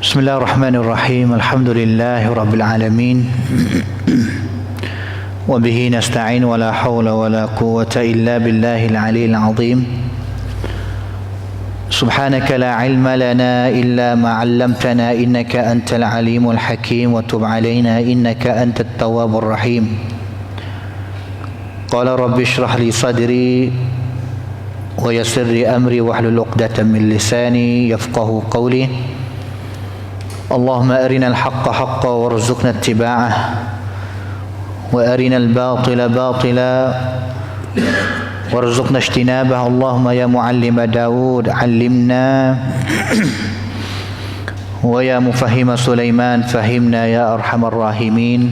Bismillahirrahmanirrahim. Alhamdulillahirabbil alamin. Wa bihi nasta'in wa la haula wa la quwwata illa billahil aliyyil azim. Subhanaka la ilma lana illa ma 'allamtana innaka antal alimul hakim wa tub 'alaina innaka antat tawwabur rahim. Qala rabbi shrah li sadri wa yassir li amri wahlul 'uqdatam min lisani yafqahu qawli. Allahumma arina al-haqqa haqqa warzuqna ittiba'ah wa arina al-batila batila warzuqna ijtinabah. Allahumma ya muallima Daud 'allimna wa ya mufahhima Sulaiman fahimna ya arhamar rahimin.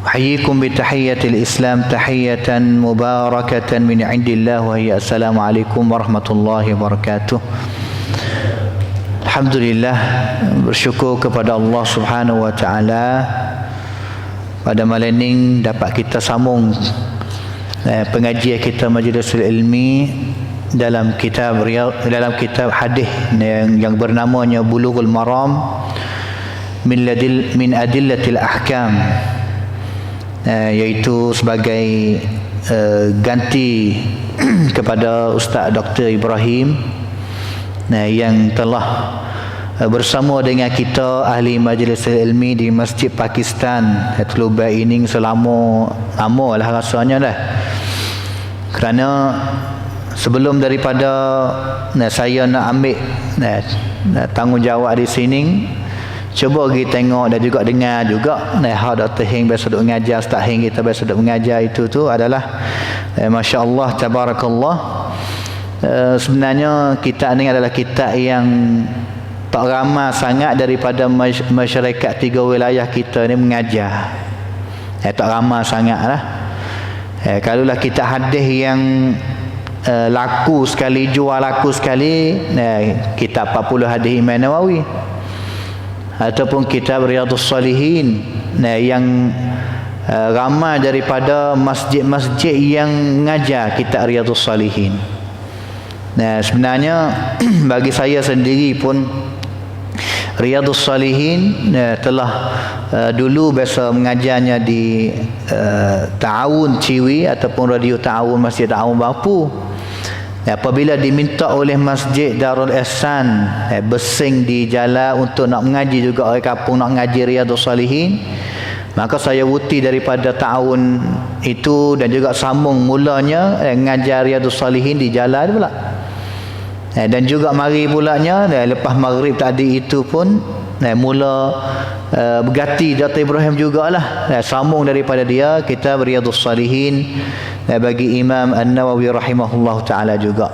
Ahyikum bi tahiyyatil Islam tahiyatan mubarakatan min 'indillah wa hiya assalamu alaikum warahmatullahi wabarakatuh. Alhamdulillah, bersyukur kepada Allah Subhanahu wa taala pada malam ini dapat kita sambung pengajian kita Majlisul Ilmi dalam kitab hadis yang bernamanya Bulughul Maram min adillatil ahkam, iaitu sebagai ganti kepada Ustaz Dr. Ibrahim yang telah bersama dengan kita ahli Majlis Ilmi di Masjid Pakistan Lubai ini selama lama lah rasanya dah. Kerana sebelum daripada saya nak ambil tanggungjawab di sini, cuba kita tengok dan juga dengar juga how Dr. Heng biasa duk mengajar, Ustaz Heng kita biasa duk mengajar itu tu adalah masya-Allah tabarakallah. Sebenarnya kitab ni adalah kitab yang tak ramai sangat daripada masyarakat tiga wilayah kita ni mengajar. Tak ramai sangat lah. Kalaulah kitab hadis yang laku sekali, jual laku sekali, kitab 40 hadis Imam Nawawi ataupun kitab Riyadhus Shalihin yang ramai daripada masjid-masjid yang mengajar kitab Riyadhus Shalihin. Sebenarnya bagi saya sendiri pun Riyadhus Shalihin telah dulu biasa mengajarnya di Ta'awun Ciwi ataupun Radio Ta'awun Masjid Ta'awun Bapu. Apabila diminta oleh Masjid Darul Ihsan Besing di jalan untuk nak mengaji juga orang kampung nak mengaji Riyadhus Shalihin, maka saya wuti daripada Ta'awun itu dan juga sambung mulanya mengajar Riyadhus Shalihin di jalan pula. Dan juga mari pulanya lepas maghrib tadi itu pun mula berganti Dr. Ibrahim jugalah sambung daripada dia kitab Riyadhus Shalihin bagi Imam An-Nawawi rahimahullah taala juga.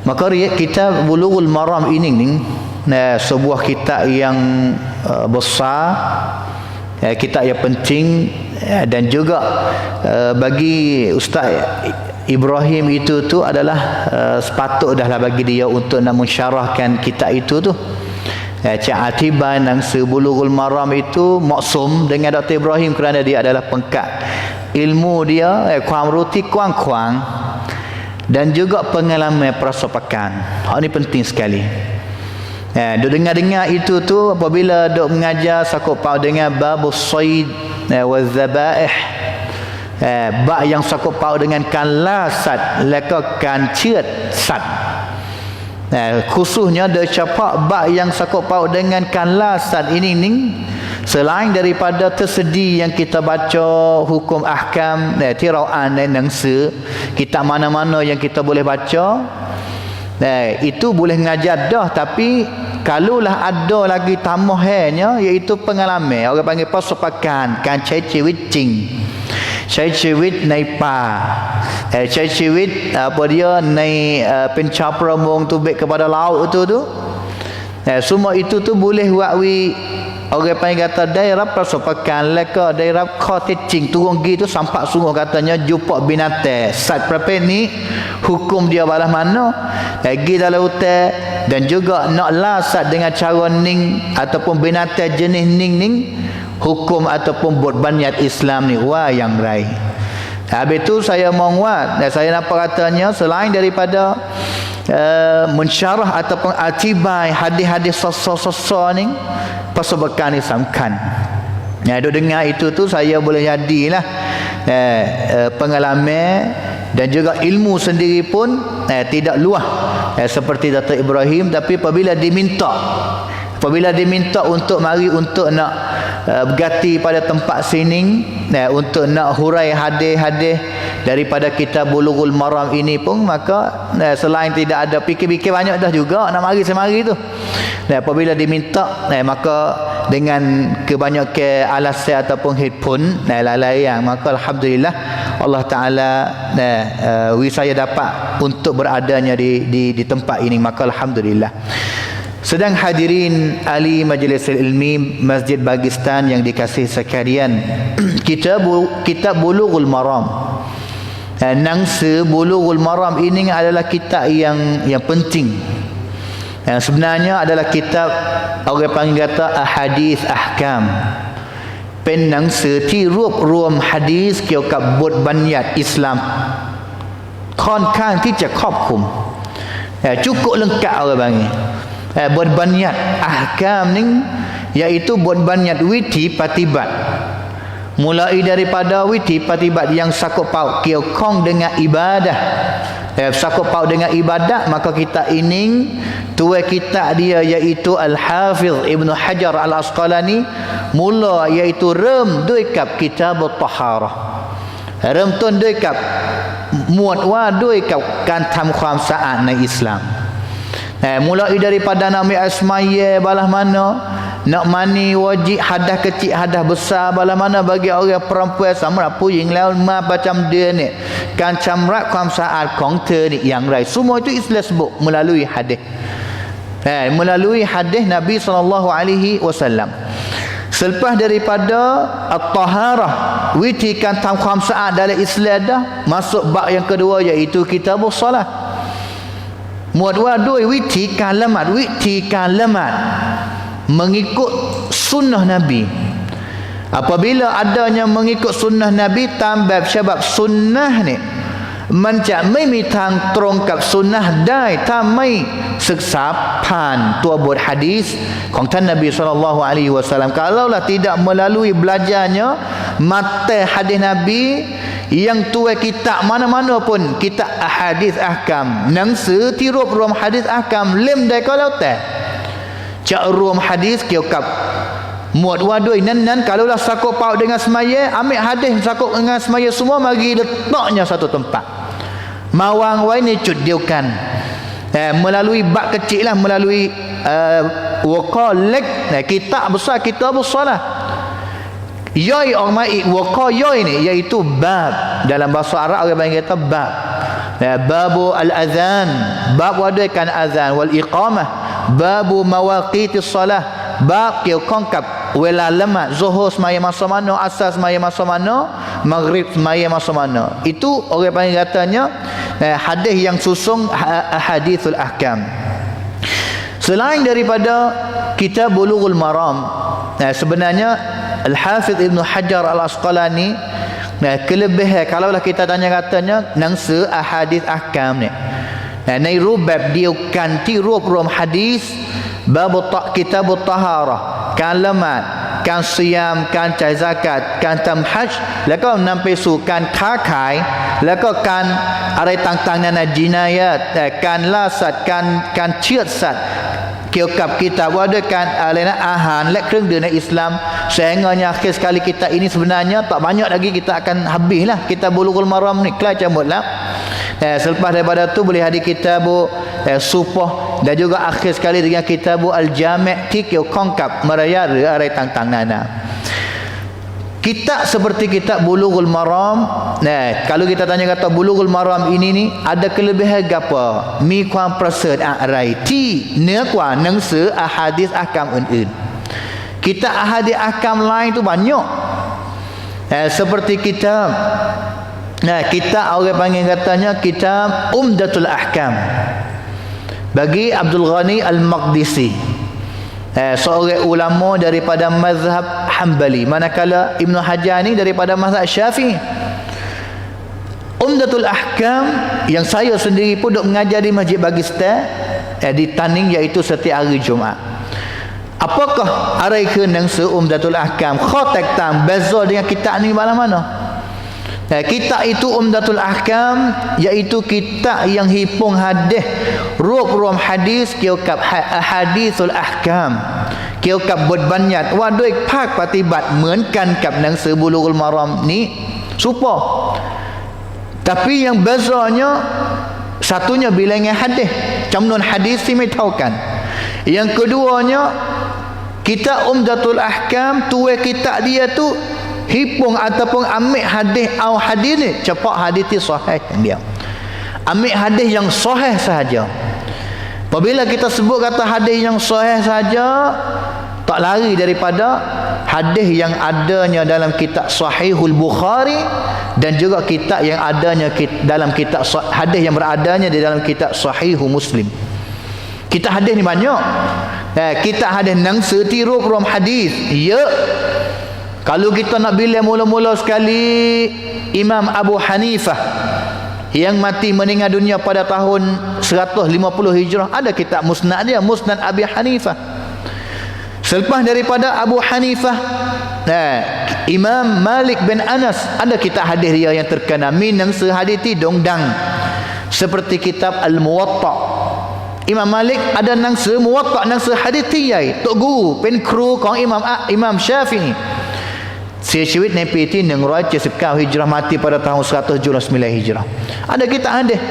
Maka kitab Bulughul Maram ini sebuah kitab yang besar, kitab yang penting, dan juga bagi Ustaz Ibrahim itu tu adalah sepatut dah lah bagi dia untuk nak mensyarahkan kitab itu tu. Cik Atiban yang Bulughul Maram itu maksum dengan Dr. Ibrahim kerana dia adalah pengkat ilmu dia kuang ruti kuang-kuang dan juga pengalaman prasopakan. Ini penting sekali. Duk dengar-dengar itu tu apabila duk mengajar sakut pau dengan babus sayd wa zabaih, bab yang sakut pau dengan kan lasat leka kan ciet sat. Khususnya dia capak bab yang sakut pau dengan kan lasat ini selain daripada tersedi yang kita baca hukum ahkam tiraan dan nangsa kitab mana-mana yang kita boleh baca, itu boleh mengajar dah, tapi kalaulah ada lagi tambahannya iaitu pengalaman, orang panggil pasopakan kan cewit naipa cewit apa dia naik pencapra mong tubik kepada laut tu semua itu tu boleh wakwi orang panggil kata daerah pasopakan leka daerah cottage turun gitu sampak sungguh katanya jumpa binatang sat berapa ni hukum dia balas mana lagi dalam hutan dan juga nak lasat dengan cara ning ataupun binatang jenis ning hukum ataupun buat baniat Islam ni wah yang rai. Habis tu saya menguat dan saya nampak katanya selain daripada mensyarah ataupun atibai hadis-hadis sosok-sosok ni, persebekan ni samkan. Duk dengar itu tu saya boleh jadilah pengalaman dan juga ilmu sendiri pun tidak luah seperti Datuk Ibrahim, tapi apabila diminta untuk mari untuk nak berganti pada tempat sini untuk nak hurai hadis-hadis daripada kitab Bulughul Maram ini pun, maka selain tidak ada fikir-fikir banyak dah juga nak mari semari tu. Apabila diminta maka dengan kebanyakan alasan ataupun headphone layang, maka alhamdulillah Allah Taala saya dapat untuk beradanya di tempat ini, maka alhamdulillah. Sedang hadirin ahli majlis ilmi Masjid Bagistan yang dikasihi sekalian, kitab Bulughul Maram, nangsa Bulughul Maram ini adalah kitab yang penting. Sebenarnya adalah kitab orang panggil kata ahadith ahkam, penangsa tirup ruam hadis เกี่ยวกับบทบัญญัติอิสลามค่อนข้างที่จะครอบคลุม cukup lengkap orang panggil. Buat banyat ahkam ni iaitu buat banyat witi patibat, mulai daripada witi patibat yang sakut paut kiokong dengan ibadah, sakut paut dengan ibadat, maka kita ini tua kitab dia iaitu Al-Hafiz Ibn Hajar Al-Asqalani mula iaitu rem duikap kitab Taharah, rem tun duikap muat wa duikap การทำความสะอาดในอิสลาม mulai daripada nak ambil asmaya balah mana, nak mani wajib, hadah kecil hadah besar balah mana bagi orang perempuan sama puying lawan macam dia ni, kan camrak ความสะอาดของเธอนี่อย่างไร semua itu Islam sebut melalui hadis, melalui hadis Nabi SAW. Selepas daripada at-taharah, witikan tentang ความสะอาด dalam Islam dah masuk bab yang kedua iaitu kitabus salat. Muat wadui witi kalamat mengikut sunnah Nabi. Apabila adanya mengikut sunnah Nabi tambah sebab sunnah ni มันจะไม่มีทางตรงกับสุนนะห์ได้ถ้าไม่ศึกษาผ่านตัวบทหะดีษของท่านนบีศ็อลลัลลอฮุอะลัยฮิวะซัลลัม kalaulah tidak melalui belajarnya mata hadis Nabi yang tua kitab mana-mana pun, kitab ahadis ahkam, หนังสือที่รวบรวมหะดีษahkam เล่มใดก็แล้วแต่จะรวมหะดีษเกี่ยวกับหมวดว่าด้วยนั้น kalaulah sakut paut dengan semaya, ambil hadis sakut dengan semaya semua, mari letaknya satu tempat, mawang wai ni cut diukan melalui bab kecil lah, melalui waqalek kitab besar, kitabus salah. Yoi orang mai waqa yoi ni iaitu bab, dalam bahasa Arab orang panggil kata bab, babu al-azan, bab wadaikan azan wal iqamah, babu mawaqitis salah, bab qiyaum kap wala lama, zuhur semaya masa mana, asar semaya masa mana, maghrib semaya masa mana. Itu orang panggil katanya hadis yang susung hadithul ahkam. Selain daripada kitab Bulughul Maram, sebenarnya Al-Hafiz Ibn Hajar Al-Asqalani, kelebihan kalaulah kita tanya katanya nangsa ahadith ahkam ni,ในรูปแบบเดียวกันที่รวบรวมหะดีษ bab kitab at-taharah การละหมาด การซิยาม การจ่ายซะกาต การทำฮัจญ์ แล้วก็นำไปสู่การค้าขาย แล้วก็การอะไรต่างๆนานาจินายาต การล่าสัตว์ การเชือดสัตว์ เกี่ยวกับกิตาบว่าด้วยการอะไรนะอาหารและเครื่องดื่มในอิสลาม sehingga akhir sekali kita ini sebenarnya tak banyak lagi kita akan habislah kitab Bulughul Maram ni, kelar cabutlah. Selepas daripada tu boleh hadir kitab Supah, dan juga akhir sekali dengan kitab Al-Jami' Tikyo Kongkap Meraya Arai Tang-Tang Nana. Kitab seperti kitab Bulughul Maram, kalau kita tanya kata Bulughul Maram ini ni ada kelebihan apa? Miความประเสริฐอะไรที่เหนือกว่าหนังสืออะฮาดิษอะห์กัมอื่นๆ kitab ahadith ahkam lain tu banyak, seperti kitab orang panggil katanya kitab Umdatul Ahkam bagi Abdul Ghani Al-Maqdisi, seorang ulama daripada mazhab Hanbali, manakala Ibn Hajar ni daripada mazhab Syafi'i. Umdatul Ahkam yang saya sendiri pun duk mengajar di Masjid Bagistan di Taning, iaitu setiap hari Jumaat. Apakah arai kenang Umdatul Ahkam khotak tam beza dengan kitab ni mana-mana? Kitab itu Umdatul Ahkam iaitu kitab yang hipung hadis, ruam hadis keukat hadisul ahkam, keukat berbanyat wadoi pak patibat เหมือนกันกับหนังสือ Bulughul Maram ni serupa. Tapi yang bezanya satunya bilangan hadis, jumlah hadis si metaukan. Yang keduanya kitab Umdatul Ahkam tu kitab dia tu hipung ataupun ambil hadis atau hadis ni cepat hadis ni sahih yang dia. Ambil hadis yang sahih sahaja. Apabila kita sebut kata hadis yang sahih sahaja, tak lari daripada hadis yang adanya dalam kitab Sahihul Bukhari dan juga kitab yang adanya dalam kitab hadis yang beradanya di dalam kitab Sahihul Muslim. Kitab hadis ni banyak. Kitab hadis nang setiru rom hadis. Ya. Kalau kita nak bilang mula-mula sekali, Imam Abu Hanifah yang mati meninggal dunia pada tahun 150 Hijrah, ada kitab musnad dia, Musnad Abi Hanifah. Selepas daripada Abu Hanifah, Imam Malik bin Anas, ada kitab hadis dia yang terkenal, minang sehaditi dongdang, seperti kitab Al-Muwatta. Imam Malik ada nang Muwatta, nang sehaditi yai tok guru pen kru kong Imam Syafi'i. Sia syawit nepiti 179 Hijrah, mati pada tahun 179 Hijrah. Ada kitab hadis.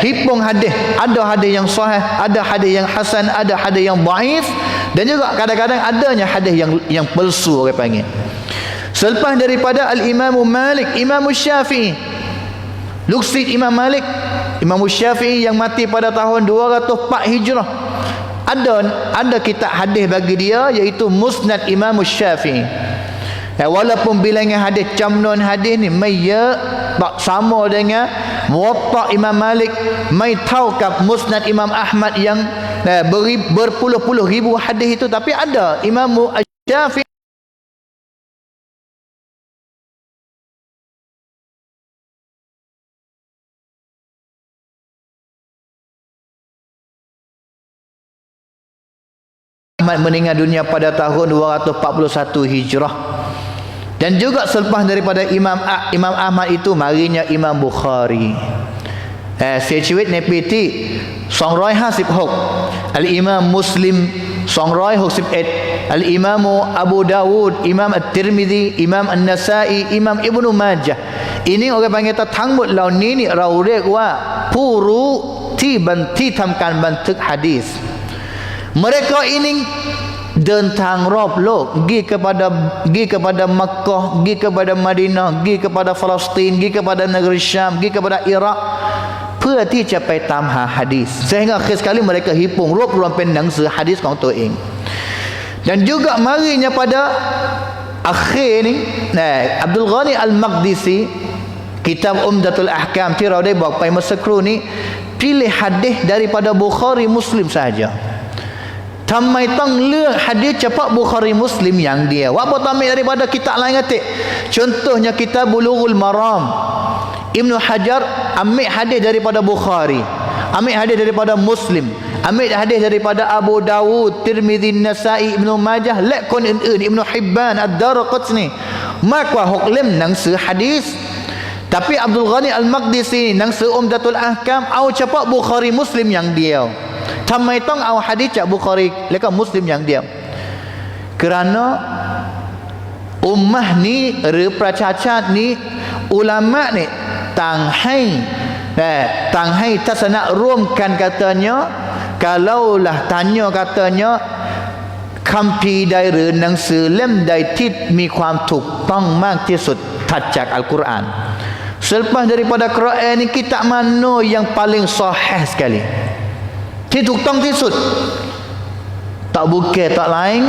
Hipung hadis, ada hadis yang sahih, ada hadis yang hasan, ada hadis yang dhaif, dan juga kadang-kadang adanya hadis yang palsu orang panggil. Selepas daripada Al-Imam Malik, Imam Syafi'i, luksid Imam Malik, Imam Syafi'i yang mati pada tahun 204 Hijrah. Ada kitab hadis bagi dia, iaitu Musnad Imam Syafi'i. Walaupun bilangan hadis, jumlah hadis ni maya tak sama dengan Muwatta Imam Malik, mai taukab Musnad Imam Ahmad yang berpuluh-puluh ribu hadis itu, tapi ada Imam Syafi'i meninggal dunia pada tahun 241 Hijrah. Dan juga selepas daripada Imam Ahmad itu marinya Imam Bukhari. Secuit nepiti 256 Al-Imam Muslim 261, Al-Imam Abu Dawud, Imam At-Tirmidzi, Imam An-Nasai, Imam Ibnu Majah. Ini orang panggilทั้งหมดเหล่านี้นี่เราเรียกว่าผู้รู้ที่ทำการบันทึกหะดีษ. Mereka ini đơn thang rop lok, pergi kepada Makkah, pergi kepada Madinah, pergi kepada Palestin, pergi kepada negeri Syam, pergi kepada Iraq, เพื่อที่จะไปตามหาหะดีษ sehingga akhir sekali mereka hipung rop pen หนังสือ hadis ของตัวเอง dan juga marinya pada akhir ni Abdul Ghani Al-Maqdisi, kitab Umdatul Ahkamที่เราได้บอกไปเมื่อสักครู่นี้ pilih hadis daripada Bukhari Muslim sahaja. ทำไมต้องเลือกหะดีษเฉพาะ Bukhari Muslim อย่างเดียว apa tak ambil daripada kitab lain kata? Contohnya kitab Bulughul Maram, Ibnu Hajar ambil hadis daripada Bukhari, ambil hadis daripada Muslim, ambil hadis daripada Abu Dawud, Tirmidzi, Nasai, Ibnu Majah, lekon Ibnu Hibban, Ad-Darqutni. Maka hukum หนังสือ hadis. Tapi Abdul Ghani Al-Maqdisi หนังสือ Umdatul Ahkam เอาเฉพาะ Bukhari Muslim อย่างเดียว ทำไมต้องเอาหะดีษจาก Bukhari และก็ Muslim อย่างเดียว kerana ummah ni หรือประชาชาตินี้อุลามะนี่ต่างให้ทัศนะร่วมกัน katanya kalaulah tanya katanya คัมภีร์ใดหรือหนังสือเล่มใดที่มีความถูกต้องมากที่สุดถัดจากอัลกุรอาน selepas daripada Quran ni kitab mana yang paling sahih sekali, ที่ถูกต้องที่สุด tak bukan tak lain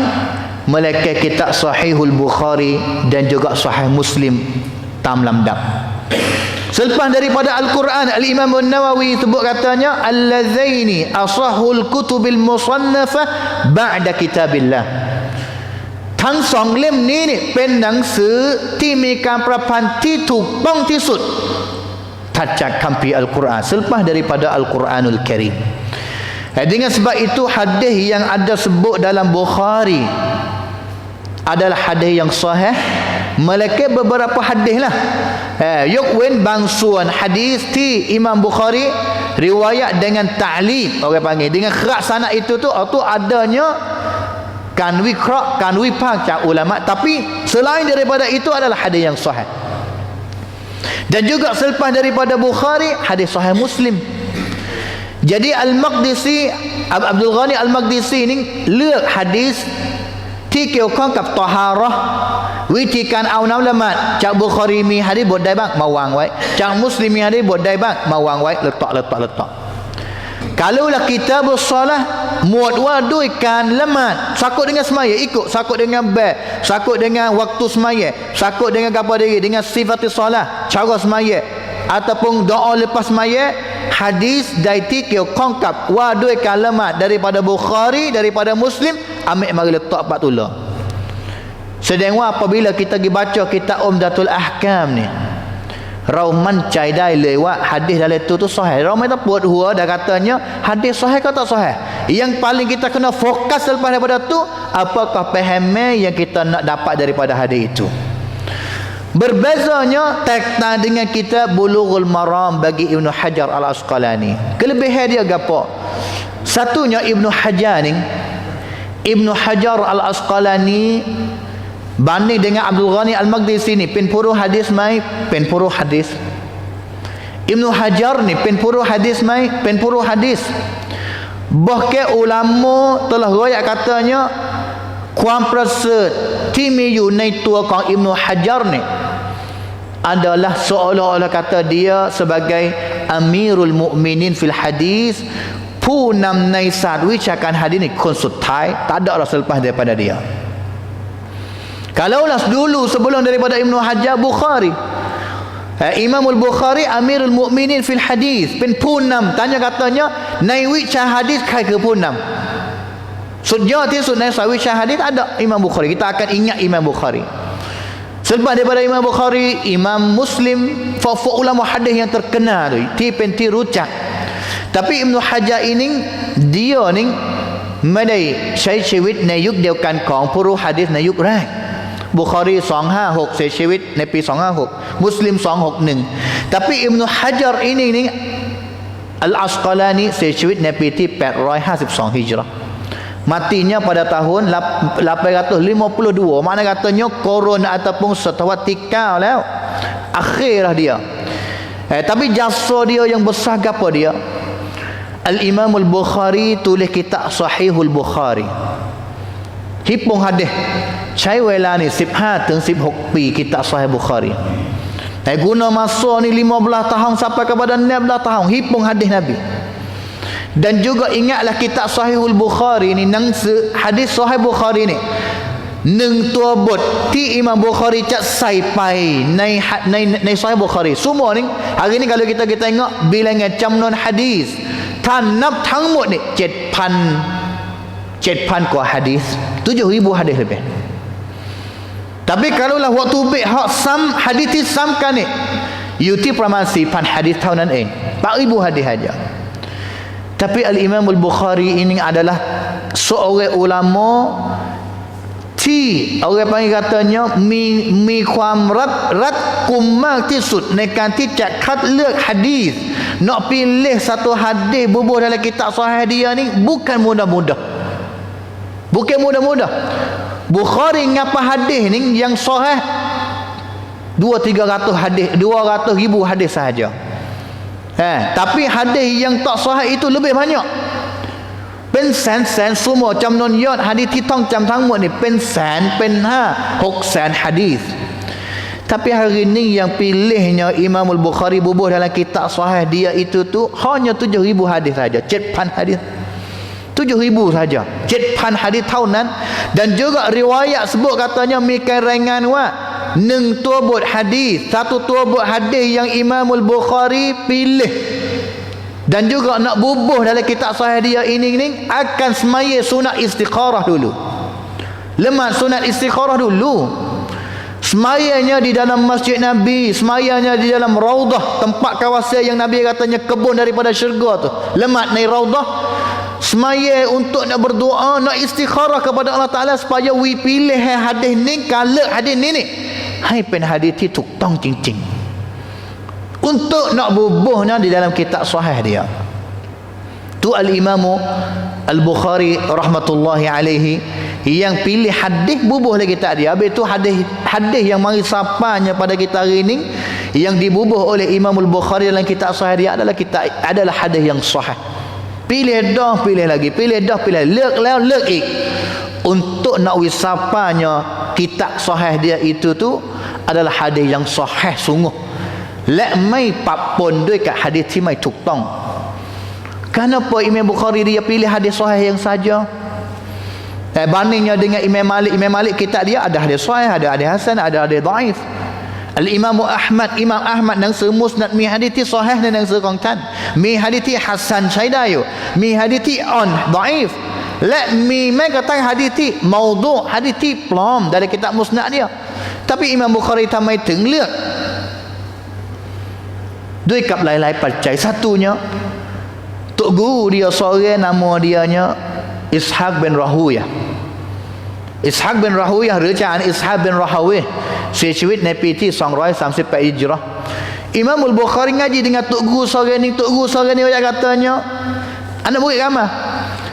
melainkan kitab Sahihul Bukhari dan juga Sahih Muslim tam lamdam. Selepas daripada Al-Quran, Al-Imam An-Nawawi sebut katanya allazaini asahul kutubil musannafah ba'da kitabillah. ทั้งสองเล่มนี้นี่เป็นหนังสือที่มีการประพันธ์ที่ถูกต้องที่สุด tacakampi Al-Quran selepas daripada Al-Quranul Karim. Dengan sebab itu hadis yang ada sebut dalam Bukhari adalah hadis yang sahih, melainkan beberapa hadis lah. Yukwen bangsuan hadis ti Imam Bukhari riwayat dengan ta'liq, orang panggil dengan kerak sanad itu tu adanya kan wikra, kan wipak ulama, tapi selain daripada itu adalah hadis yang sahih. Dan juga selepas daripada Bukhari hadis sahih Muslim. Jadi Al-Maqdisi, Abdul Ghani Al-Maqdisi ni ลือก hadisที่เกี่ยวข้องกับตอฮาเราะห์วิธีการเอาน้ำละหมาดจากบุคอรีมีหะดีษบทใดบ้างมาวางไว้จากมุสลิมมีหะดีษบทใดบ้างมาวางไว้letak kalaulah kitabus salah muatด้วยการละหมาดsakut dengan semaya ikut sakut dengan sakut dengan waktu semaya sakut dengan apa diri dengan sifat salah cara semaya ataupun doa lepas semaya hadis daiti เกี่ยวข้องกับว่าด้วยการละหมาด daripada Bukhari daripada Muslim ambil mari letak pak tulah. Sedangว่า apabila kita pergi baca kitab Umdatul Ahkam ni เรามั่นใจได้เลยว่า hadis dalam itu tu sahih. เราไม่ต้องปวดหัว dah katanya hadis sahih ke tak sahih. Yang paling kita kena fokus selepas daripada tu, apakah fahaman yang kita nak dapat daripada hadis itu. Berbezanya taktang dengan kitab Bulughul Maram bagi Ibnu Hajar Al-Asqalani. Kelebihan dia gapo? Satunya Ibnu Hajar ni, Ibnu Hajar Al-Asqalani banding dengan Abdul Ghani Al-Maqdisi ni penpuru hadis mai penpuru hadis. Ibnu Hajar ni penpuru hadis mai penpuru hadis. Bahkan ulama telah riwayat katanya ความประเสริฐที่มีอยู่ในตัวของอิบนุฮัจญ์นี่ adalah seolah-olah kata dia sebagai Amirul Mukminin fil hadis, ผู้นำในศาสตร์วิชาการhadis ni, คนสุดท้าย tak ada orang selepas daripada dia. Kalaulah dulu sebelum daripada Ibnu Hajar Bukhari, Imamul Bukhari Amirul Mukminin fil hadis, เป็นผู้นำ tanya katanya ในวิชาหะดีษใครคือผู้นำ สุดยอดที่สุดในสายวิชาหะดีษ ada Imam Bukhari. Kita akan ingat Imam Bukhari. Selepas daripada Imam Bukhari, Imam Muslim, fa ulama hadis yang terkenal tu, ti penti rucak. Tapi Ibnu Hajar ini dia ni ไม่ได้ใช้ชีวิตในยุคเดียวกันของผู้รู้หะดีษในยุคแรก Bukhari 256 เสียชีวิตในปี256 Muslim 261 tapi Ibnu Hajar ini ni Al-Asqalani เสียชีวิตในปีที่852 Hijrah. Matinya pada tahun 852. Makna katanya korun ataupun setawat tikalแล้ว akhirah dia. Tapi jasa dia yang besar apa dia? Al-Imam Al-Bukhari tulis kitab Sahihul Bukhari. Hitung hadis ใช้เวลานี่15 ถึง 16 ปีkitab Sahih Bukhari. Guna masa ni 15 tahun sampai kepada 16 tahun hitung hadis Nabi. Dan juga ingatlah kitab Sahihul Bukhari ni, nang hadis Sahih Bukhari ni 1ตัวบทที่อิหม่ามบุคอรีจะใส่ไปใน Sahih Bukhari. Semua ni hari ni kalau kita tengok bilangan jumlah hadis, ถ้านับทั้งหมดนี่ 7,000 กว่าhadis, 7,000 hadis lebih. Tapi kalaulah waktu hak hadis disamkan ni,อยู่ที่ประมาณ 4,000 hadis เท่านั้นเอง 4,000 hadis saja. Tapi Al-Imam Al-Bukhari ini adalah seorang ulama ที่orang panggil katanya มีความรัดกุมมากที่สุดในการที่จะคัดเลือกหะดีษ nak pilih satu hadis bubuh dalam kitab sahih dia ni bukan mudah-mudah. Bukhari ngapa hadis ni yang sahih 200-300 hadis, 200,000 hadis sahaja. Tapi hadis yang tak sahih itu lebih banyak. เป็นแสนsemua จำนวนยอดหะดีษที่ท่องจำทั้งหมดนี่เป็นแสนเป็น 6 แสนหะดีษ Tapi hari ni yang pilihnya Imam Al-Bukhari bubuh dalam kitab sahih dia itu tu hanya 7,000 hadis saja, 7,000 hadis. 7,000 saja, 7,000 hadis เท่านั้น dan juga riwayat sebut katanya มีการรายงานว่า1 ตัวบทหะดีษ satu ตัวบทหะดีษ yang Imam Al-Bukhari pilih dan juga nak bubuh dalam kitab sahih dia ini akan semaya sunat istikharah dulu, lemak sunat istikharah dulu. Semayanya di dalam masjid Nabi, semayanya di dalam raudah, tempat kawasan yang Nabi katanya kebun daripada syurga tu, lemat naik raudah. Semaya untuk nak berdoa, nak istikharah kepada Allah Ta'ala supaya we pilih hadis ni, kalau hadis ni hai pen hadis ti tuk tong cing-cing untuk nak bubuhnya di dalam kitab sahih dia. Tu al-Imamu Al-Bukhari rahmatullahi alaihi yang pilih hadis bubuh lagi kitab dia. Habis tu hadis yang mari sapanya pada kita hari ni yang dibubuh oleh Imam Al-Bukhari dalam kitab sahih dia adalah hadis yang sahih. Pilih dah, pilih lagi, pilih dah, pilih lekแล้วlek ik. Untuk nak wisapanya kitab sahih dia itu tu adalah hadis yang sahih sungguh. Lek mai paponด้วยกับhadisที่ไม่ถูกต้อง. Kenapa Imam Bukhari dia pilih hadis sahih yang saja? Bandingnya dengan Imam Malik kitab dia ada hadis sahih, ada hadis hasan, ada hadis dhaif. Imam Ahmad nang semusnad mi hadis ti sahih dan nang sekongtan. Mi hadis ti hasan syaidayu. Mi hadis ti on dhaif. La mi mai kata hadis ti maudhu', hadis ti plam dari kitab musnad dia. Tapi Imam Bukhari tamaiถึงเลือกด้วยกับหลายๆปัจจัย. Satunya Tok Guru dia seorang nama dianya Ishaq bin Rahuyah. Ishaq bin Rahuyah หรือจารย์ Ishaq bin Rahawih เสียชีวิตในปีที่238 Hijrah. Imam Al-Bukhari ngaji dengan Tok Guru seorang ni. Tok Guru seorang ni dia katanya anak murid ramai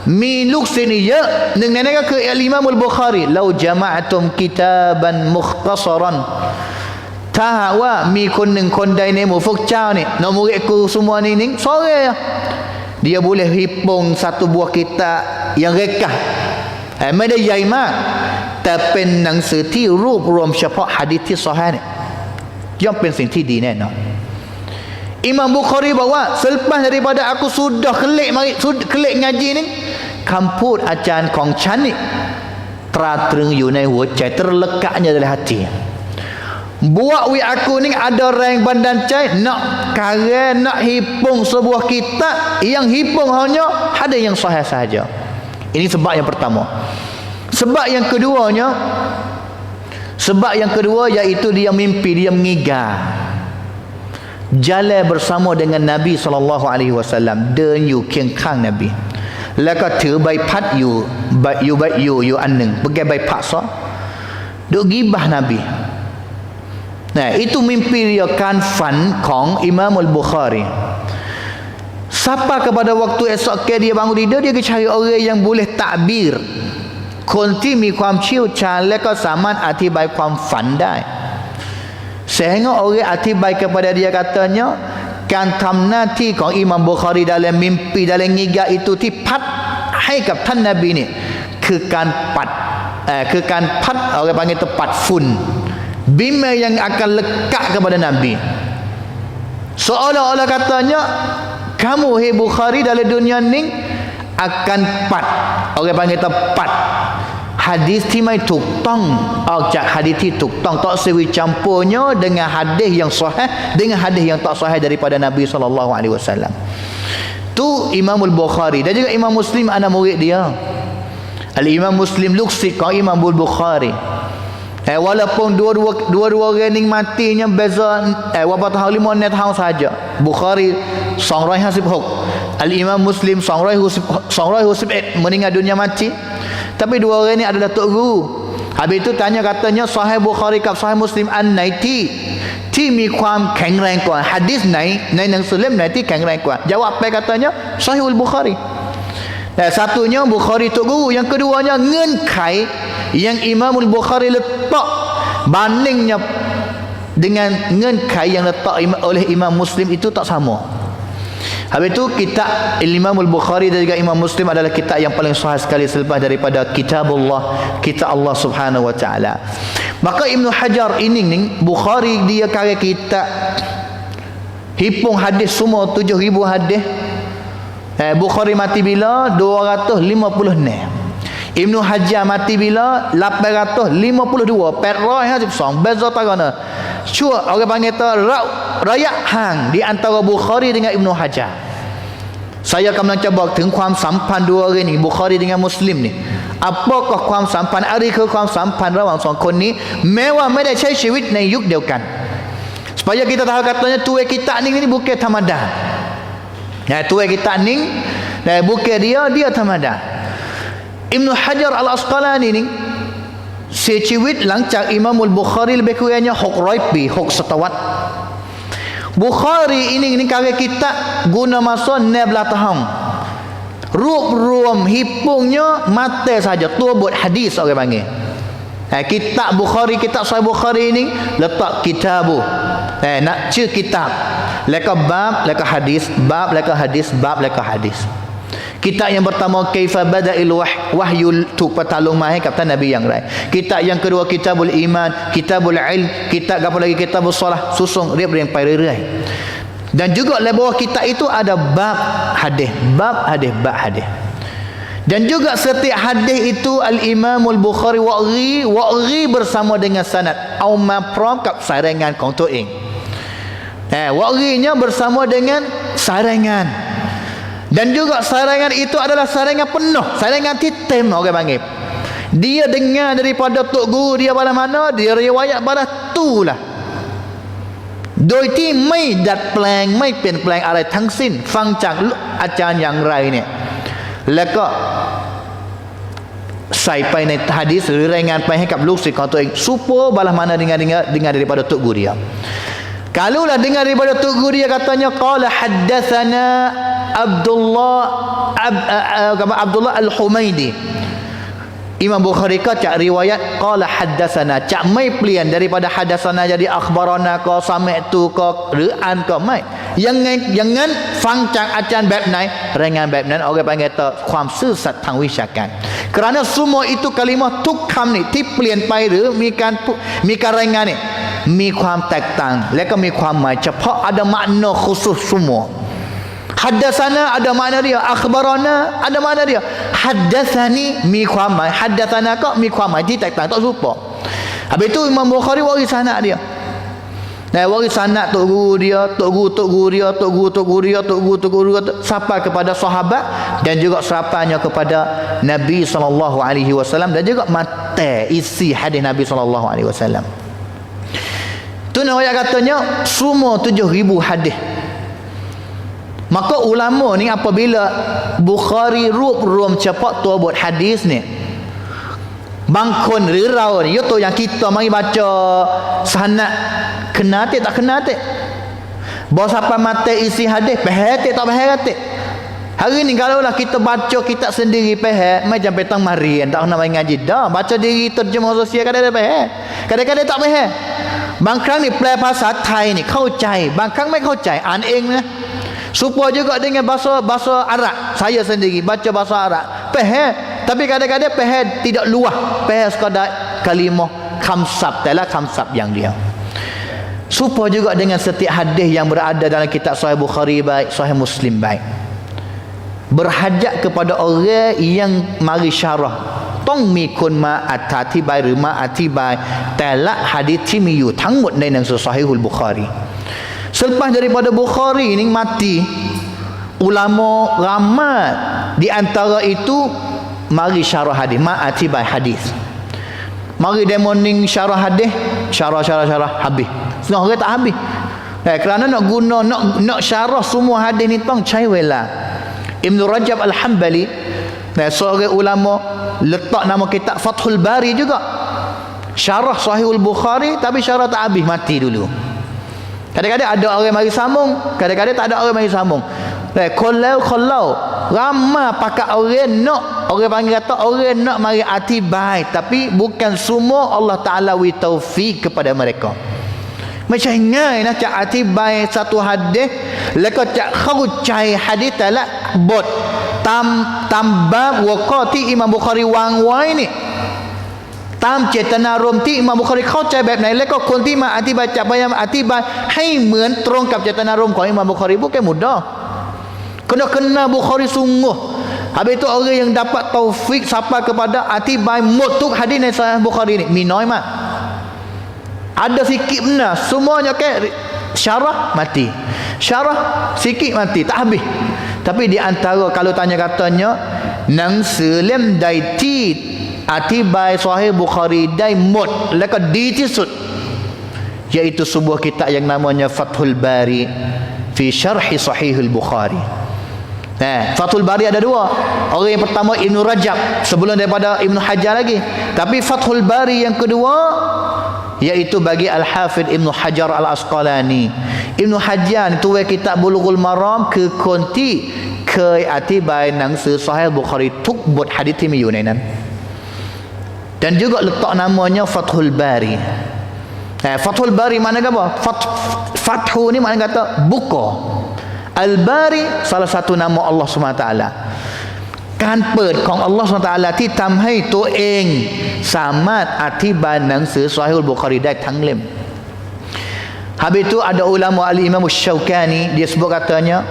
mi luksin ni ya neng nenek ke Imam Al-Bukhari lau jama'atum kitaban mukhtasaran ta wa mi kon neng kon dai ni mu fuk chao ni no muridku semua ni ning sore dia boleh hipung satu buah kitab yang rekahไม่ได้ใหญ่มากแต่เป็นหนังสือที่รวบรวมเฉพาะหะดีษที่ซอฮีห์นี่ย่อมเป็นสิ่งที่ดีแน่นอน Imam Bukhari บอกว่า selepas daripada aku sudah kelik ngaji ni คำพูดอาจารย์ของฉันนี่ตราตรึงอยู่ในหัวใจ terlekatnya dalam hati. Buat wi aku ni ada rang badan cai nak kare nak hipung sebuah kitab yang hipung hanya ada yang sahih sahaja. Ini sebab yang pertama. Sebab yang kedua iaitu dia mimpi, dia mengigar jalan bersama dengan Nabi SAW. เดินอยู่เคียงข้างนบีแล้วก็ถือใบพัดอยู่อันหนึ่ง pakai ใบพัดซะ duk gibah Nabi. Nah, itu mimpi dia kan fanของ Imam Al-Bukhari. Siapa kepada waktu esok ke dia bangun tidur, dia cari orang yang boleh takbir, คนที่มีความเชี่ยวชาญและก็สามารถอธิบายความฝันได้ sehingga orangอธิบาย kepada dia katanya การทำหน้าที่ของ Imam Bukhari dalam mimpi dalam ngiga itu ที่พัดให้กับท่านนบีนี่คือการปัดorang panggil itu ปัดฝุ่น bima yang akan lekat kepada Nabi. Seolah-olah katanya kamu hai Bukhari dalam dunia ni akan pat, orang panggil itu pat, hadis ที่ไม่ถูกต้องออกจากhadis ที่ถูกต้อง tak sewi campurnya dengan hadis yang sahih dengan hadis yang tak sahih daripada Nabi SAW. Tu Imam Al-Bukhari dan juga Imam Muslim anak murid dia. Al-Imam Muslim luksik kau Imam Al-Bukhari. Walaupun dua-dua orang ni matinya beza berapa tahun 5 tahun saja. Bukhari 256, Al-Imam Muslim 251 meninggal dunia mati. Tapi dua orang ni adalah tok guru. Habis itu tanya katanya Sahih Bukhariกับ Sahih Muslim อันไหนที่มีความแข็งแรงกว่า hadis ไหนในหนังสือเล่มไหนที่แข็งแรงกว่า Jawabไปkatanya Sahihul Bukhari. Satunya Bukhari tok guru, yang keduanya เงื่อนไข yang Imamul Bukhari letak bandingnya dengan เงื่อนไข yang letak oleh Imam Muslim itu tak sama. Habis itu kitab Imamul Bukhari dan juga Imam Muslim adalah kitab yang paling sahih sekali selepas daripada kitabullah, kitab Allah Subhanahu wa taala. Maka Ibnu Hajar ini Bukhari dia karya kitab hipung hadis semua 7,000 hadis. Bukhari mati bila 256. Ibnu Hajar mati bila 852. Petroh beza tagana. Cua orang panggil tu rayak hang di antara Bukhari dengan Ibnu Hajar. Saya akan mencobaถึงความสัมพันธ์ dua orang ni, Bukhari dengan Muslim ni. Apakah ความสัมพันธ์อะไรคือความสัมพันธ์ระหว่างสองคนนี้แม้ว่าไม่ได้ใช้ชีวิตในยุคเดียวกัน supaya kita tahu katanya tuai kita ni bukan thamada. Tuai kita ni bukan dia thamada. Ibnu Hajar Al-Asqalani ni เสียชีวิตหลังจากอิหม่ามุลบุคอรีlebih kurangnya 600 ปี6 ศตวรรษ Bukhari ini karya kita guna masa 16 tahun. Rub hipungnya mata saja tua buat hadis orang panggil. Kitab Bukhari, kitab Sahih Bukhari ini letak kitabu. Nak cer kitab. Leka bab, leka hadis, bab, leka hadis, bab, leka hadis. Kitab yang pertama Kaifa Bada'il Wahyu tu patalung mai kata Nabi yang lain. Kitab yang kedua Kitabul Iman, Kitabul Ilm, kitab apa lagi Kitabul Salah, susung riang pai-rai. Dan juga di bawah kitab itu ada bab hadis, bab hadis, bab hadis. Dan juga setiap hadis itu Al-Imam Al-Bukhari wa'ri bersama dengan sanad au ma prokap saringan kong tu ing. Wa'rinya bersama dengan saringan. Dan juga saringan itu adalah saringan penuh, saringan titem orang panggil. Dia dengar daripada tok guru dia pada mana, dia riwayat pada tu lah. โดยที่ไม่ดัดแปลงไม่เปลี่ยนแปลงอะไรทั้งสิ้นฟังจากอาจารย์อย่างไรเนี่ยแล้วก็ใส่ไปในหะดีษหรือรายงานไปให้กับลูกศิษย์ของตัวเอง supaya balas mana dengar daripada tok guru dia. Kalaulah dengar daripada tok guru dia katanya qala haddatsana Abdullah Al-Humaidi. Imam Bukhari cak riwayat qala haddatsana, cak mai pelian daripada haddatsana jadi akhbarana ke sami'tu ke ru'an ke mai. Jangan ฟังจากอาจารย์แบบไหนรายงานแบบนั้น orang panggil tu ความซื่อสัตย์ทางวิชาการ kerana semua itu kalimah ทุกคำนี่ที่เปลี่ยนไปหรือมีการรายงานนี่มีความแตกต่างและก็มีความหมายเฉพาะ ada makna khusus semua. Haddatsana ada makna dia, akhbarana ada makna dia, haddatsani มีความหมาย haddatsana ก็มีความหมายที่แตกต่างtak serupa. Habis itu Imam Bukhari waris sanad dia. Waris sanad tok guru dia, tok guru dia sampai kepada sahabat dan juga serapannya kepada Nabi SAW dan juga mata isi hadis Nabi SAW. Tu nak katanya semua 7,000 hadis. Maka ulama ni apabila Bukhari rub cepat tu buat hadis ni, บางคนหรือเราเนี่ยยกตัวอย่าง kita mari baca sanad kena tak kena tak bawa sampai mata isi hadis faham tak faham tak. Hari ni kalau lah kita baca kitab sendiri faham macam petang marian tak nak main ngaji dah, baca diri terjemah sosial kadang-kadang faham, kadang-kadang tak faham. บางครั้งนี่แปลภาษาไทยนี่เข้าใจบางครั้งไม่เข้าใจอ่านเองนะ supaya juga dengan bahasa Arab. Saya sendiri baca bahasa Arab faham, tapi kadang-kadang faham tidak luah, faham sekadar kalimah khamsab, taklah khamsab yang dia. Supaya juga dengan setiap hadis yang berada dalam kitab Sahih Bukhari baik, Sahih Muslim baik, berhajat kepada orang yang mari syarah ต้องมีคนมาอธิบายหรือมาอธิบายแต่ละหะดีษที่มีอยู่ทั้งหมดในหนังสือ Sahihul Bukhari. Selepas daripada Bukhari ini mati, ulama ramai di antara itu mari syarah hadis, atibai hadis. Mari demoning syarah hadis, syarah habis. Setengah orang tak habis. Kerana nak guna nak syarah semua hadis ni tong cai wela. Ibn Rajab Al-Hambali, seorang ulama, letak nama kitab Fathul Bari juga. Syarah Sahihul Bukhari tapi syarah tak habis, mati dulu. Kadang-kadang ada orang mari sambung, kadang-kadang tak ada orang mari sambung. Kalau ramai pakat orang nak, orang panggil kata orang nak mari atibai, tapi bukan semua Allah Ta'ala wi taufik kepada mereka. Macam ngai nak cak atibai satu hadis, lepas cak khucai hadis talak bot tambah waqati Imam Bukhari wang wai ni ตามเจตนารมณ์ที่อิหม่ามบุคอรีเข้าใจแบบไหนแล้วก็คนที่มาอธิบายจะพยายามอธิบายให้เหมือนตรงกับเจตนารมณ์ของอิหม่ามบุคอรี bukan mudah. Kena Bukhari sungguh. Habis itu orang yang dapat taufik sampai kepada atibai mutlak hadisใน Sahih Bukhari niมีน้อยมาก ada sikit benar, semuanya ke syarah mati, syarah sikit mati, tak habis. Tapi di antara kalau tanya katanya nang selem dai ti อธิบายซอฮีฮ์บุคอรีได้หมดและก็ดีที่สุด yaitu sebuah kitab yang namanya Fathul Bari fi syarhi Sahihul Bukhari. Fathul Bari ada dua. Orang yang pertama Ibn Rajab sebelum daripada Ibn Hajar lagi. Tapi Fathul Bari yang kedua yaitu bagi Al-Hafidh Ibn Hajar Al-Asqalani. Ibn Hajar itu kitab Bulughul Maramคือคนที่เคยอธิบายหนังสือ Sahih Bukhari ทุกบทหะดีษที่มีอยู่ในนั้น dan juga letak namanya Fathul Bari. Fathul Bari mana apa? Fathu ni mana kata buka. Al-Bari salah satu nama Allah SWT. การเปิดของ Allah SWT ที่ทำให้ตัวเองสามารถอธิบายหนังสือ Sahihul Bukhari ได้ทั้งเล่ม Habis itu ada ulama Al-Imam Syaukani, dia sebut katanya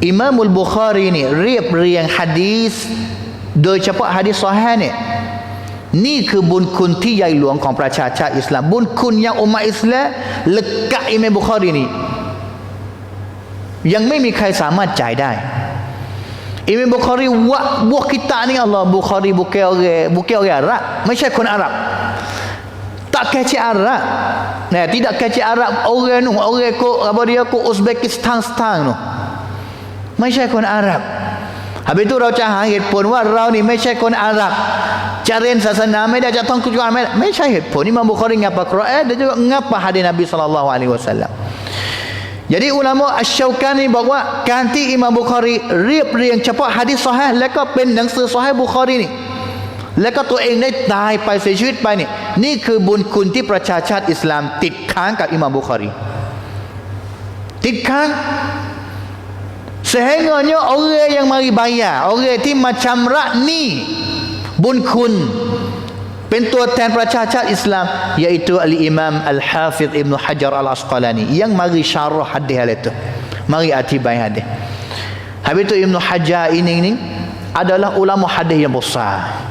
Imamul Bukhari ni เรียบเรียงหะดีษโดยเฉพาะหะดีษซอฮีฮ์เนี่ยนี่คือบุญคุณที่ใหญ่หลวงของประชาชาติอิสลามบุญคุณyang umat Islam เลกะอิมามบุคอรีนี่ยังไม่มีใครสามารถจ่ายได้อิมามบุคอรีว่าบุคkita ni Allah Bukhari bukan orang Arab ไม่ใช่คนอาหรับ tak kecil Arab tidak kecil Arab orang ko apa dia ko Uzbekistan tu ไม่ใช่คนอาหรับ habis itu เราจะหาเหตุผลว่าเรานี่ไม่ใช่คนอาหรับจะเรียนศาสนาไม่ได้จะท่องกุรอานไม่ใช่เหตุผลอิหม่ามบุคอรีngapa Quran dan juga ngapa hadis Nabi sallallahu alaihi wasallam. Jadi ulama Asy-Syaukani บอกว่าการที่อิหม่ามบุคอรีเรียบเรียงเฉพาะหะดีษซอฮีฮ์และก็เป็นหนังสือซอฮีฮ์บุคอรีนี่แล้วก็ตัวเองได้ตายไปเสียชีวิตไปนี่คือบุญคุณที่ประชาชาติอิสลามติดค้างกับอิหม่ามบุคอรีติดค้าง sehingganya orang yang mari bayar orangที่มาชำระหนี้บุญคุณเป็นตัวแทนประชาชาติอิสลาม yaitu Al-Imam Al-Hafidh Ibn Hajar Al-Asqalani yang mari syarah hadis itu mari atibai hadis. Habis itu Ibn Hajar ini adalah ulama hadis yang besar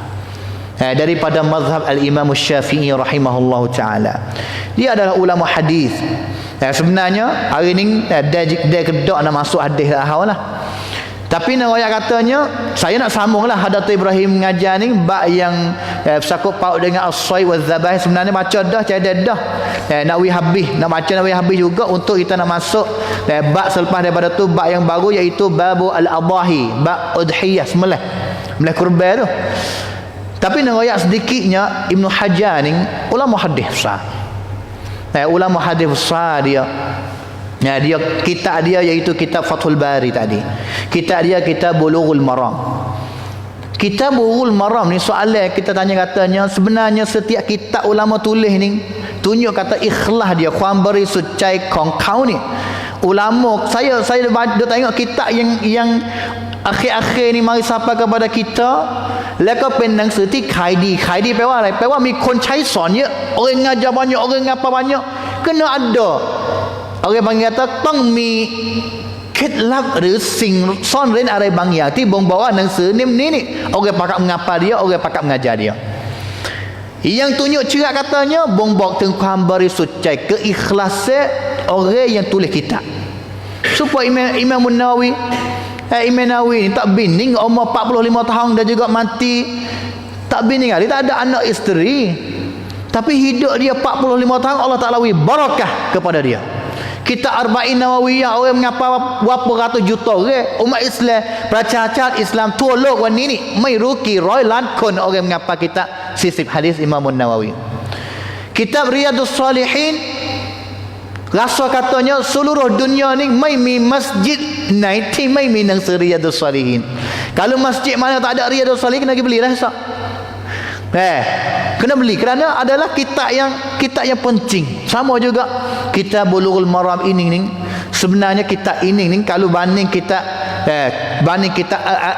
daripada mazhab Al-Imam Syafi'i rahimahullahu ta'ala. Dia adalah ulama hadis. Sebenarnya hari ni dia kedak nak masuk hadis ahal lah. Tapi nak ayat katanya saya nak sambunglah Hadat Ibrahim mengajar ni bab yang sakut paut dengan as-sayd wa zabah. Sebenarnya baca dah cadar dah nak habis nak baca nak habis juga untuk kita nak masuk bab selepas daripada tu bab yang baru iaitu babu al-adahi bab udhiyah sembelih kurban tu. Tapi nak ayat sedikitnya Ibn Hajar ni ulama hadis besar. Ulama hadis besar dia. Dia kitab dia iaitu kitab Fathul Bari tadi. Kitab dia kitab Bulughul Maram. Kitab Bulughul Maram ni soalan kita tanya katanya sebenarnya setiap kitab ulama tulis ni tunjuk kata ikhlas dia ความบริสุทธิ์ใจของเขานี่ ulama saya tengok kitab yang akhir-akhir ni mari sampai kepada kita แล้วก็เป็นหนังสือที่ขายดีแปลว่าอะไรแปลว่ามีคนใช้สอนเยอะ orang ngajar banyak orang ngapa banyak kena ada orang bang kata ต้องมีเคล็ดลับหรือสิ่งซ่อนเร้นอะไรบางอย่างที่บ่งบอกว่าหนังสือนี้นี่ orang pakak mengapa dia orang pakak mengajar dia yang tunjuk cerak katanya บ่งบอกถึงความบริสุทธิ์ใจ keikhlasan orang yang tulis kitab supaya Imam Nawawi Imam Nawawi ni tak bini umur 45 tahun dan juga mati tak bini dia tak ada anak isteri tapi hidup dia 45 tahun Allah Ta'ala beri barakah kepada dia. Kitab Arba'in Nawawiyah orang mengapa berapa ratus juta orang umat Islamประชาชาติ Islam ทั่วโลกวันนี้นี่ไม่รู้กี่ร้อยล้านคน orang mengapa kitab sisip hadis Imam Nawawi. Kitab Riyadhus Shalihin rasa katanya seluruh dunia ni ไม่มีมัสยิดไหนที่ไม่มีหนังสือ Riyadhus Shalihin. Kalau masjid mana tak ada Riyadhus Shalihin kena pergi beli lah sah. Kena beli kerana adalah kitab yang penting. Sama juga kitab Bulughul Maram ini sebenarnya kitab ini kalau banding kitab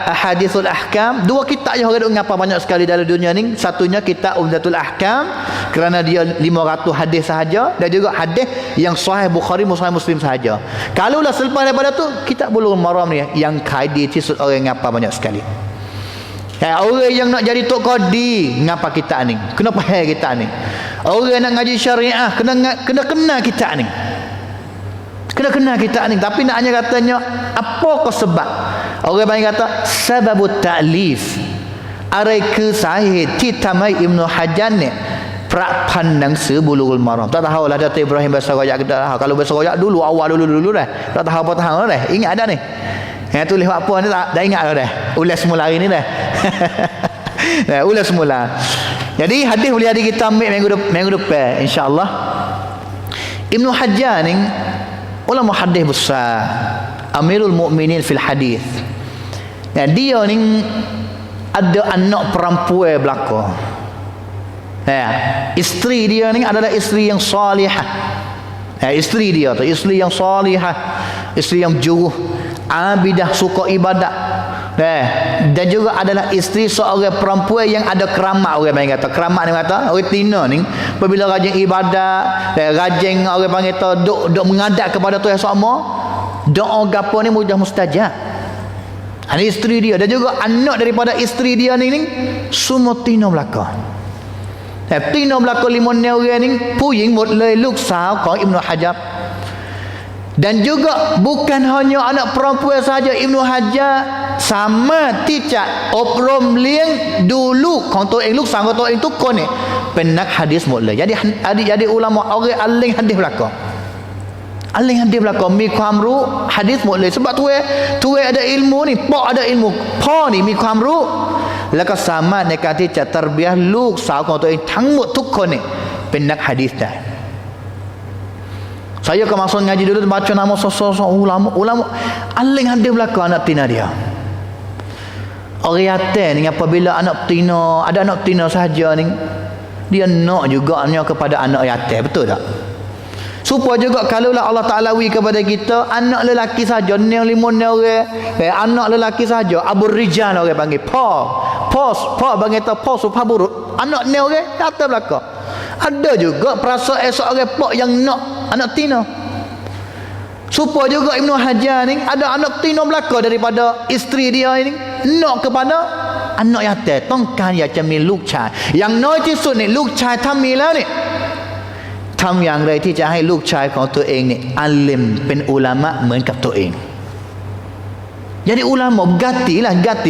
Ahadithul Ahkam, dua kitab yang orang ngapa banyak sekali dalam dunia ni. Satunya kitab Umdatul Ahkam kerana dia 500 hadis sahaja dan juga hadis yang sahih Bukhari Sahih Muslim sahaja. Kalaulah selepas daripada tu kitab Bulughul Maram ni yang khaidi tisut orang ngapa banyak sekali. Orang yang nak jadi tok qadi ngapa kitab ni? Kenapa kitab ni? Orang nak ngaji syariah kena kitab ni. Kena kitab ni. Tapi nak hanya katanya apa sebab Orang panggil kata sababut ta'lif. Arai ke sahih ti tamai Ibnu Hajar ni prak pandang sebulughul maram. Tak tahu lah Datuk Ibrahim bahasa royak ke tak tahu. Kalau bahasa royak dulu awal dulu dah. Tak tahu apa tahu dah. Ingat dah ni. Yang tulis apa ni tak dah ingat dah. Ulas semula hari ni dah. Nah, ulas semula. Jadi hadis boleh ada kita ambil minggu depan insya-Allah. Ibnu Hajar ni ulama hadis besar. Amirul Mukminin fil hadis. Nah, dia ni ada anak perempuan belaka. Ya, isteri dia ni adalah isteri yang salihah. Ya, isteri dia tu isteri yang salihah, isteri yang juruh, abidah, suka ibadat. Dan juga adalah isteri seorang perempuan yang ada keramat. Orang panggil kata keramat ni kata orang Tina ni apabila rajin ibadat, rajin orang panggil kata duk menghadap kepada Tuhan sama, doa gapo ni mudah mustajab. Ini isteri dia dan juga anak daripada isteri dia ni semua Tina belaka. Tina belaka 5 orang ni puying mulai luk sah kau Ibnu Hajar. Dan juga bukan hanya anak perempuan saja, Ibnu Hajar sama ticak obrom liang dulu kau tu elok sang tu itu kon ni penak hadis mulai. Jadi ulama orang aling hadis belaka. Aling hadis belaka mi kamru hadis mulai sebab tu ada ilmu ni, pak ada ilmu. Pa ni mi kamru laka sama nekati cat tarbiyah luk sao kau tuทั้งหมด ทุกคนni penak hadis dah. Saya ke masuk ngaji dulu baca nama sosok ulama aling hadis belaka anak tina dia. Orang yatim ni apabila anak tina ada anak tina sahaja ni dia nak juga kepada anak yatim, betul tak? Supaya juga kalaulah Allah Ta'ala wi kepada kita anak lelaki saja ni 5 orang anak lelaki saja abur rijal orang panggil pa panggil ta pa supah buruk anak ni orang kata belaka. Ada juga perasaan seorang pak yang nak anak tina. Supaya juga Ibnu Hajar ni ada anak tina belaka daripada isteri dia ni nak kepada anak yatim. ต้องการอยากจะมีลูกชายอย่างน้อยที่สุดนี่ลูกชายถ้ามีแล้วนี่ทำอย่างไรที่จะให้ลูกชายของตัวเองนี่อาลิมเป็นอุลามะเหมือนกับตัวเอง Jadi ulama gati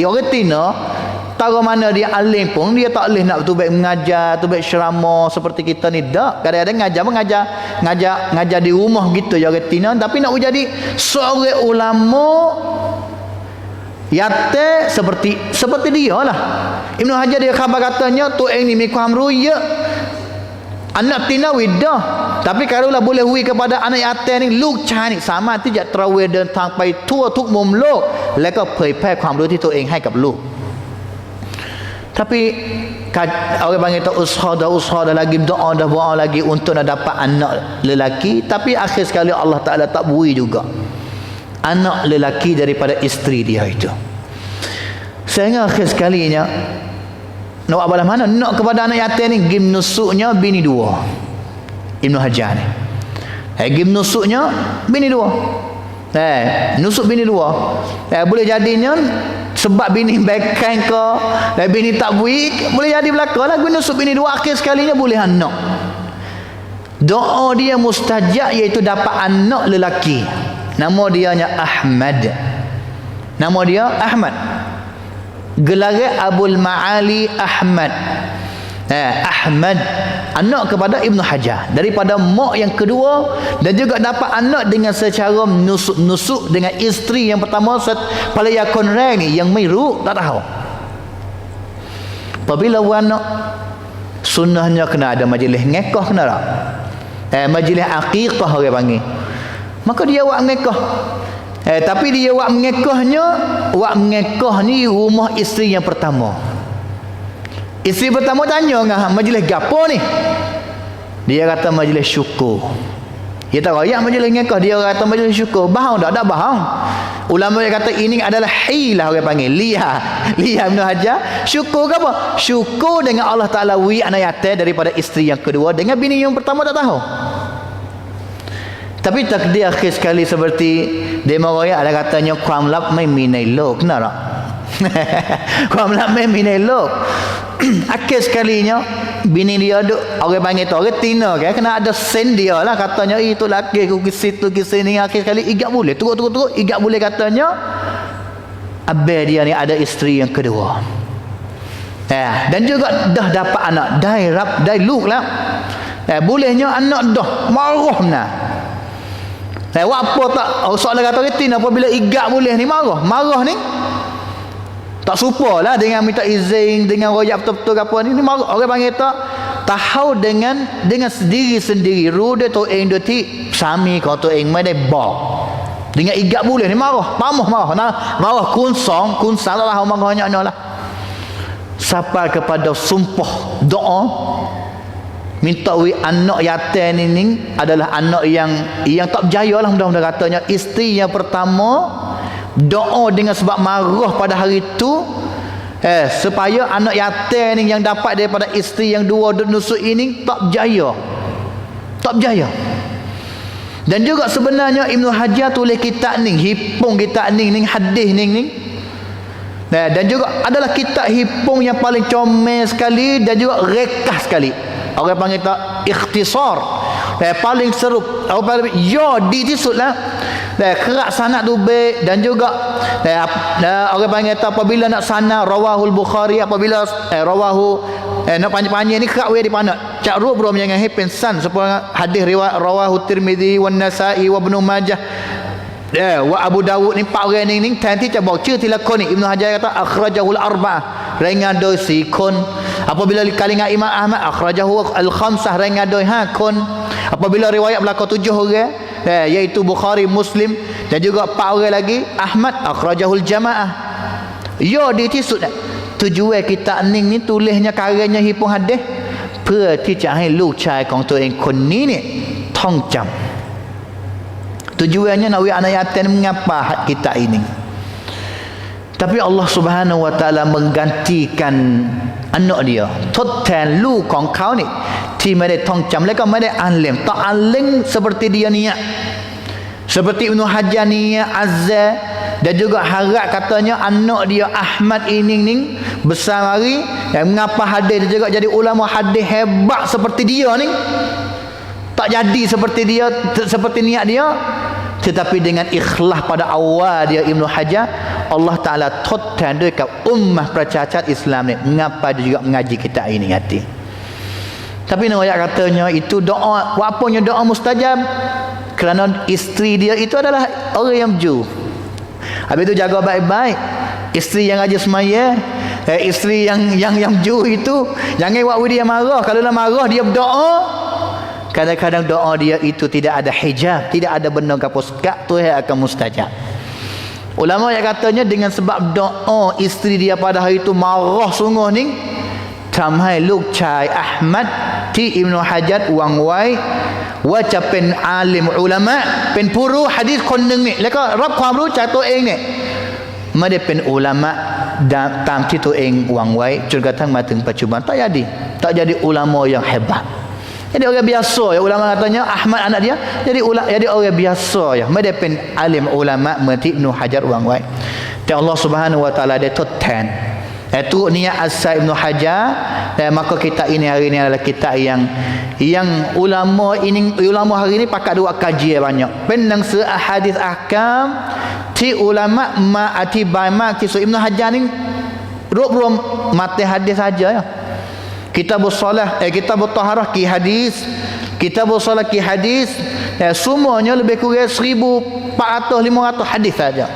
orang tina tahu mana dia alim pun dia tak boleh nak betul baik mengajar, tu baik ceramah seperti kita ni dak. Kadang-kadang ngajar di rumah gitu ya orang tina, tapi nak jadi seorang ulama yatim seperti dia lah. Ibnu Hajar dia khabar katanya tu ni mikam ruya anak tina widah, tapi kalau lah boleh wi kepada anak yatim niลูกชายนี่สามารถที่จะตระเวนเดินทางไปทั่วทุกมุมโลกแล้วก็เผยแพร่ความรู้ที่ตัวเองให้กับลูก. Tapi orang panggil tu usaha lagi doa lagi untuk nak dapat anak lelaki, tapi akhir sekali Allah Ta'ala tak beri juga anak lelaki daripada isteri dia itu. Sehingga akhir sekalinya nak buat balas mana? Nak kepada anak yatim ni gim nusuknya bini 2. Ibnu Hajar ni gim nusuknya bini 2. Nusuk bini 2. Boleh jadinya sebab bini baikkan ke bini tak buik, boleh jadi belaka lah guna nusuk bini 2. Akhir sekalinya boleh anak. Doa dia mustajab iaitu dapat anak lelaki. Nama dianya Ahmad. Nama dia Ahmad. Gelar Abul Ma'ali Ahmad. Ahmad anak kepada Ibnu Hajar daripada mak yang kedua, dan juga dapat anak dengan secara nusuk dengan isteri yang pertama pada yakun ni yang miru tak tahu. Apabila anak sunnahnya kena ada majlis ngekah, kena tak? Majlis aqiqah orang panggil, maka dia buat ngekah. Tapi dia buat ngekah ni rumah isteri yang pertama. Isteri pertama tanya ngah majlis gapo ni? Dia kata majlis syukur. Dia tak royak majlis ngekah, dia kata majlis syukur. Bahang tak? Tak bahang. Ulama dia kata ini adalah hilah orang panggil. Liha Ibnu Hajar. Syukur ke apa? Syukur dengan Allah Ta'ala wi anak yatim daripada isteri yang kedua, dengan bini yang pertama tak tahu. Tapi takdir akhir sekali seperti dia meroyak ada katanyaความลับไม่มีในโลก Kenal tak? ความลับไม่มีในโลก. Akhir sekalinya bini dia duk orang panggil tu orang tina kan, kena ada sen dia lah katanya itu laki aku ke situ ke sini. Akhir sekali igak boleh turut igak boleh katanya abang dia ni ada isteri yang kedua. Dan juga dah dapat anak, dah luk lah. Bolehnya anak dah marah nah. Apa tak soalan kata retin apabila igak boleh ni marah ni tak serupa lah dengan minta izin, dengan royak betul-betul apa ni marah. Orang panggil tak tahu dengan sendiri rude tu eng deti sami kau tu eng mai dai ba dengan igak boleh ni marah marah kunsang lah marahnya lah sampai kepada sumpah doa minta anak yatim ni adalah anak yang tak berjaya lah, mudah-mudahan katanya isteri yang pertama doa dengan sebab marah pada hari itu supaya anak yatim ni yang dapat daripada isteri yang dua nusuk ini tak berjaya. Dan juga sebenarnya Ibnu Hajar tulis kitab ni, hipung kitab ni hadis ni. Dan juga adalah kitab hipung yang paling comel sekali dan juga rekah sekali. Orang panggil tak ikhtisar. Paling serup. Di tisut lah. Kerak sanad tu baik dan juga orang panggil tak apabila nak sanad rawahul Bukhari, apabila rawahu nak panjang-panjang ni kerak di mana. Cak ru jangan pensan supaya hadis riwayat rawahu Tirmizi wan Nasa'i wa Ibnu Majah. Wa Abu Dawud ni 4 orang ni nanti coba cerita lakon ni Ibnu Hajar kata akhrajahul arba'ah rengado si kon. Apabila kalingan Imam Ahmad akhrajahu al-khamsah rengado kon. Apabila riwayat belaka 7 orang iaitu Bukhari, Muslim dan juga 4 orang lagi Ahmad akhrajahul jamaah. Di tisut tujuan kita ni tulisnya karannya hipung hadis เพื่อที่จะให้ลูกชายของตัวเองคนนี้เนี่ยท่องจำ tujuannya nak anak yatim mengapa hak kita ini. Tapi Allah Subhanahu wa taala menggantikan anak dia ทดแทนลูกของเขานี่ที่ไม่ได้ท่องจำและก็ไม่ได้อ่านเล่มtak alim seperti dia niat, seperti Ibnu Hajar niat azza dan juga harap katanya anak dia Ahmad ini besar hari yang mengapa hadis dia juga jadi ulama hadis hebat seperti dia ni, tak jadi seperti dia, seperti niat dia, tetapi dengan ikhlas pada awal dia Ibnu Hajar Allah Ta'ala ทดแทนด้วยกับอุมมะห์ประชาชาติ Islam ni mengapa dia juga mengaji kita ini hati. Tapi ayat katanya itu doa, apanya doa mustajab kerana isteri dia itu adalah orang yang jujur. Habis itu jaga baik-baik isteri yang rajin semaya, isteri yang jujur itu jangan buat dia marah. Kalau nak marah dia berdoa, kadang-kadang doa dia itu tidak ada hijab, tidak ada benda apa sekat tu akan mustajab. Ulama yang katanya dengan sebab doa isteri dia pada hari itu marah sungguh ni ทำให้ลูกชายอะห์มัดที่อิบนุฮะญัรหวังไว้ว่าจะเป็นอาลิมอุลามะเป็นผู้รู้หะดีษคนหนึ่งนี่แล้วก็รับความรู้จากตัวเองเนี่ยไม่ได้เป็นอุลามะตามที่ตัวเองหวังไว้จนกระทั่งมาถึงปัจจุบันtak jadi ulama yang hebat. Jadi orang biasa ya, ulama katanya Ahmad anak dia jadi orang biasa ya, ไม่ได้เป็นอาลิมอุลามะเหมือนที่อิบนุฮะญัรหวังไว้แต่อัลลอฮ์ Subhanahu wa taala ได้ทดแทนitu niat asal Ibnu Hajar. Maka kitab ini hari ini adalah kitab yang ulama hari ini pakat dua kajian banyak penang ahadits ahkam ti ulama ma atibai ma kisah Ibnu Hajar ni rub mati hadis saja ya. Kitabus salah kitabut taharah ki hadis, kitabus salah ki hadis, semuanya lebih kurang 1400-500 hadis saja.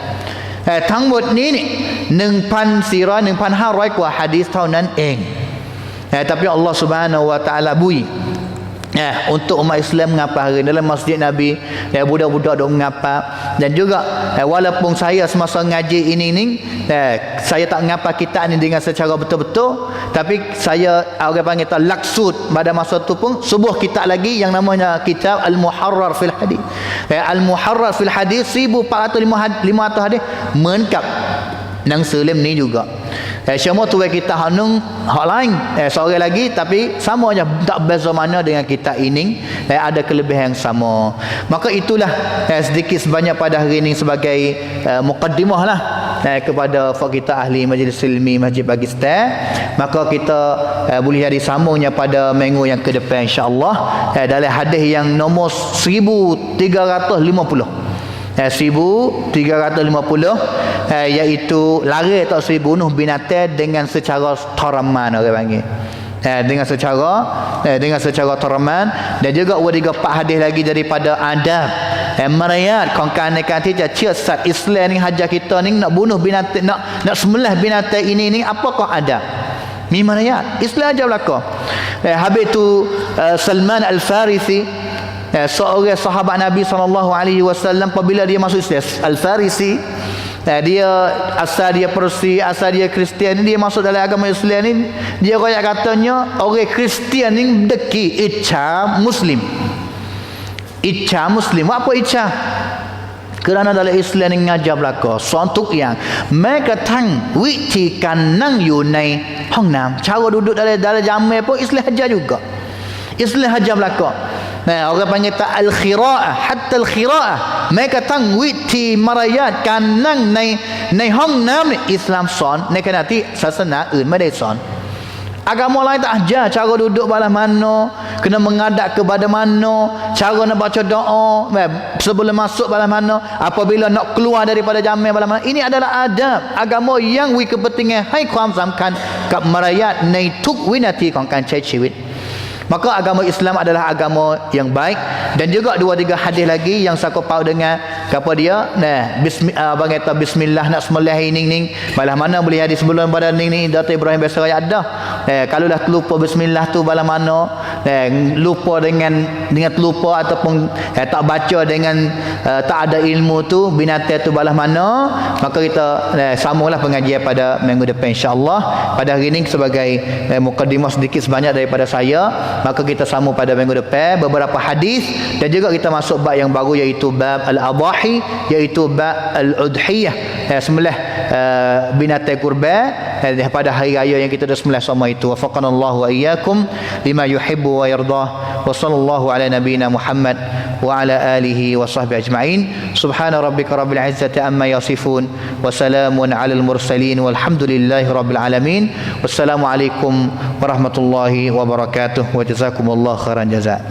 ทั้งหมดนี้นี่ 1,400-1,500 กว่าหะดีษเท่านั้นเอง tapi Allah Subhanahu wa taala bui untuk umat Islam mengapa hari dalam masjid Nabi budak-budak dok mengapa dan juga walaupun saya semasa ngaji ini saya tak mengapa kitab ini dengan secara betul-betul, tapi saya orang panggil tak laksud pada masa tu pun sebuah kitab lagi yang namanya kitab Al-Muharrar fil Hadis. Al-Muharrar fil Hadis 1400 hadis เหมือนกับหนังสือเล่มนี้ juga semua tu kita hanung hak lain seorang lagi tapi sama aja tak beza mana dengan kitab ini ada kelebihan yang sama. Maka itulah sedikit sebanyak pada hari ini sebagai muqaddimah lah kepada kita ahli majlis ilmi Masjid Pakistan. Maka kita boleh jadi sambungnya pada minggu yang ke depan insya-Allah dalam hadis yang nombor 1350 1350, iaitu lari tak seri bunuh binatang dengan secara taraman orang panggil. Dengan secara taraman. Dan juga ada 4 hadis lagi daripada adab merayat kongkan-kan tidak sat Islam ni hajar kita ni nak bunuh binatang, nak sembelih binatang ini apakah adab ni merayat Islam ajar belaka. Habis tu Salman Al-Farisi, seorang sahabat Nabi SAW, apabila dia masuk Islam, Al-Farisi, dia asal dia Persia, asal dia Kristian, dia masuk dalam agama Islam ni, dia royak katanya orang Kristian ni deki Ica Muslim. Ica Muslim. Apa Ica? Kerana dalam Islam ni ngajar belaka suatu yang mereka tang wici kanang yu nai hong nam, cara duduk dalam jamai pun Islam ajar juga. Islam ajar belaka. Orang panggil tak al-khira'ah, hatta al-khira'ah mereka tang wici marayat kanang nai hong nam Islam son nai kanati sasanaอื่นไม่ได้สอน agama lain tak ajar cara duduk balas mana, kena menghadap kepada mana, cara nak baca doa sebelum masuk balas mana, apabila nak keluar daripada jamai balas mana. Ini adalah adab agama yang wi kepentingan hai ความสำคัญกับมารยาทในทุกวินาทีของการใช้ชีวิต. Maka agama Islam adalah agama yang baik. Dan juga 2-3 hadis lagi yang saya pau dengan apa dia abang kata bismillah nak sembelih ini balas mana boleh hadis sebelum pada ni Datuk Ibrahim biasa ayat dah. Kalau dah terlupa bismillah tu balas mana, lupa dengan terlupa ataupun tak baca dengan tak ada ilmu tu binatang tu balas mana, maka kita samalah pengajian pada minggu depan insya-Allah. Pada hari ini sebagai mukadimah sedikit sebanyak daripada saya, maka kita sambung pada minggu depan beberapa hadis dan juga kita masuk bab yang baru iaitu bab al-adahi, iaitu bab al-udhiyah, sembelih binatang kurban pada hari raya yang kita dah sembelih sama itu. Wafaqanallahu wa iyyakum lima yuhibbu wa yardah. Wa sallallahu ala nabiyyina Muhammad wa ala alihi wa sahbihi ajma'in. Subhana rabbika rabbil izzati amma yasifun wa salamun alal mursalin walhamdulillahi rabbil alamin. Wassalamu alaikum warahmatullahi wabarakatuh. Wa jazakumullahu khairan jazaa.